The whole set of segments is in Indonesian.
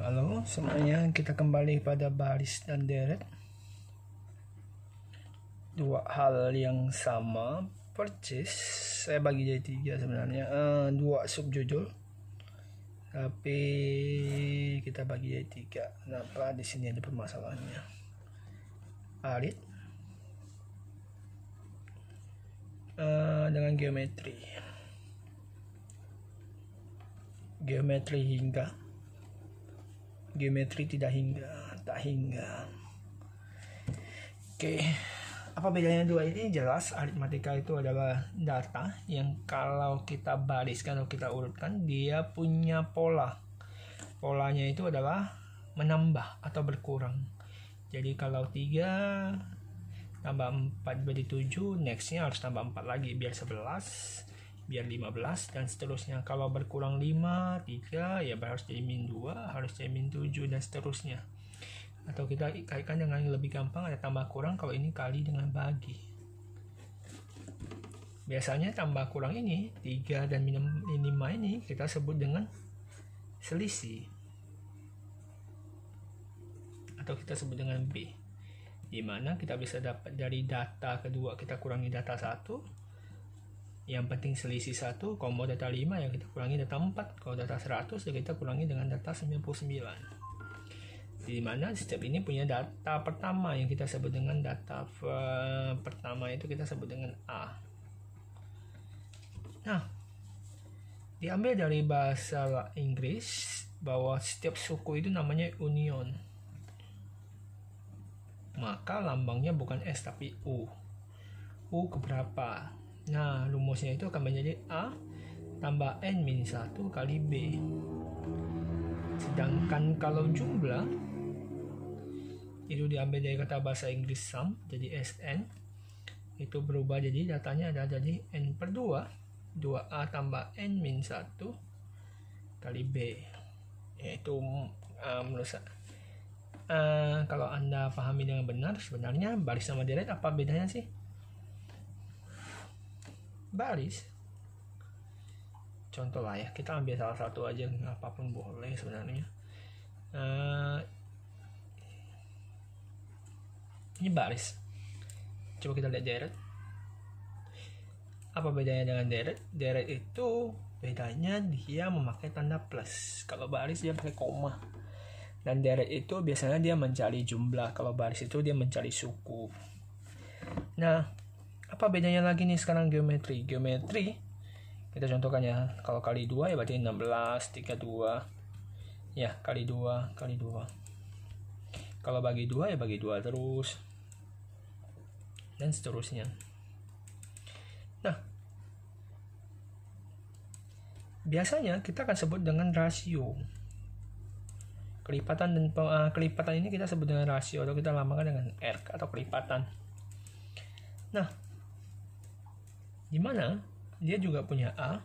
Halo semuanya, kita kembali pada baris dan deret. Dua hal yang sama, purchase saya bagi jadi tiga sebenarnya, dua subjudul, tapi kita bagi jadi tiga. Kenapa? Di sini ada permasalahannya. Arit dengan geometri hingga, geometri tak hingga. Oke, apa bedanya dua ini? Jelas aritmatika itu adalah data yang kalau kita bariskan atau kita urutkan, dia punya pola. Polanya itu adalah menambah atau berkurang. Jadi kalau 3 tambah 4 jadi 7, nextnya harus tambah 4 lagi biar 11, biar 15, dan seterusnya. Kalau berkurang 5, 3 ya harus jadi min 2, harus jadi min 7, dan seterusnya. Atau kita kaitkan dengan yang lebih gampang, ada tambah kurang kalau ini kali dengan bagi. Biasanya tambah kurang ini 3 dan min 5 ini kita sebut dengan selisih, atau kita sebut dengan B, di mana kita bisa dapat dari data kedua kita kurangi data 1, yang penting selisih 1. Kalau mau data 5 ya kita kurangi data 4, kalau data 100 ya kita kurangi dengan data 99, di mana setiap ini punya data pertama yang kita sebut dengan data pertama, itu kita sebut dengan A. Nah, diambil dari bahasa Inggris bahwa setiap suku itu namanya union, maka lambangnya bukan S tapi U. U keberapa? Nah, rumusnya itu akan menjadi A tambah N min 1 kali B. Sedangkan kalau jumlah itu diambil dari kata bahasa Inggris sum, jadi SN, itu berubah jadi datanya ada jadi N per 2, 2A tambah N min 1 kali B. Yaitu menurut saya, kalau Anda pahami dengan benar, sebenarnya baris sama deret apa bedanya sih? Baris, contoh lah ya, kita ambil salah satu aja, apapun boleh sebenarnya. Ini baris. Coba kita lihat deret. Apa bedanya dengan deret? Deret itu bedanya dia memakai tanda plus. Kalau baris dia pakai koma. Dan deret itu biasanya dia mencari jumlah. Kalau baris itu dia mencari suku. Nah, apa bedanya lagi nih sekarang geometri? Geometri kita contohkan ya, kalau kali 2 ya berarti 16, 32. Ya, kali 2, kali 2. Kalau bagi 2 ya bagi 2 terus. Dan seterusnya. Nah, biasanya kita akan sebut dengan rasio. Kelipatan dan kelipatan ini kita sebut dengan rasio, atau kita lambangkan dengan R atau kelipatan. Nah, di mana dia juga punya A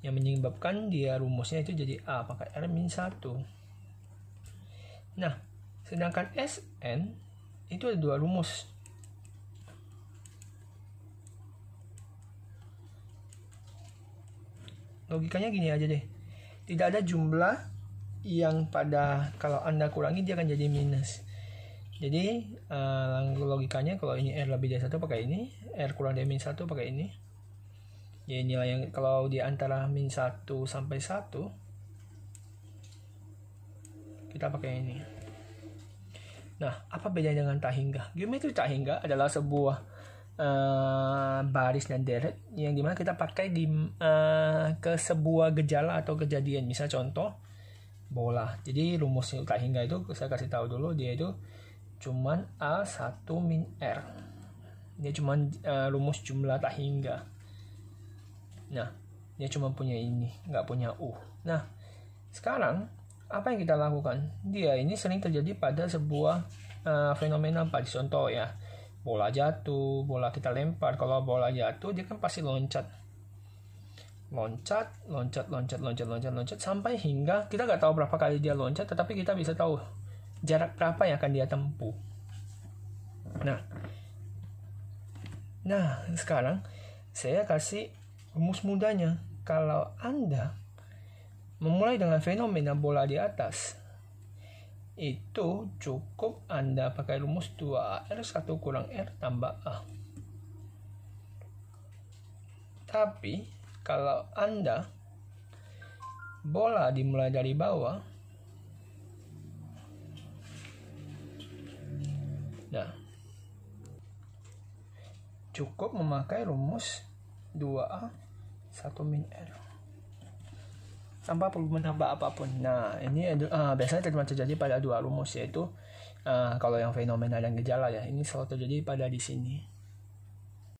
yang menyebabkan dia rumusnya itu jadi A pakai R min 1. Nah, sedangkan SN itu ada dua rumus. Logikanya gini aja deh. Tidak ada jumlah yang pada kalau Anda kurangi dia akan jadi minus. Jadi logikanya kalau ini R lebih dari 1 pakai ini, R kurang dari min 1 pakai ini. Ya, nilai yang kalau di antara min 1 sampai 1 kita pakai ini. Nah, apa bedanya dengan tak hingga? Geometri tak hingga adalah sebuah baris dan deret yang dimana kita pakai ke sebuah gejala atau kejadian. Misal contoh bola. Jadi rumus tak hingga itu saya kasih tahu dulu, dia itu cuman A1 min R. Dia cuman rumus jumlah tak hingga. Nah, dia cuma punya ini, nggak punya U. Nah, sekarang apa yang kita lakukan? Dia ini sering terjadi pada sebuah fenomena pada contoh ya, bola jatuh, bola kita lempar. Kalau bola jatuh dia kan pasti loncat sampai hingga kita nggak tahu berapa kali dia loncat, tetapi kita bisa tahu jarak berapa yang akan dia tempuh. Nah, sekarang saya kasih rumus mudanya. Kalau Anda memulai dengan fenomena bola di atas, itu cukup Anda pakai rumus 2R 1 kurang R tambah A. Tapi kalau Anda bola dimulai dari bawah, nah cukup memakai rumus 2A 1 min R tanpa perlu menambah apapun. Nah, ini biasanya terjadi pada dua rumus, yaitu kalau yang fenomena dan gejala ya, ini selalu terjadi pada di sini.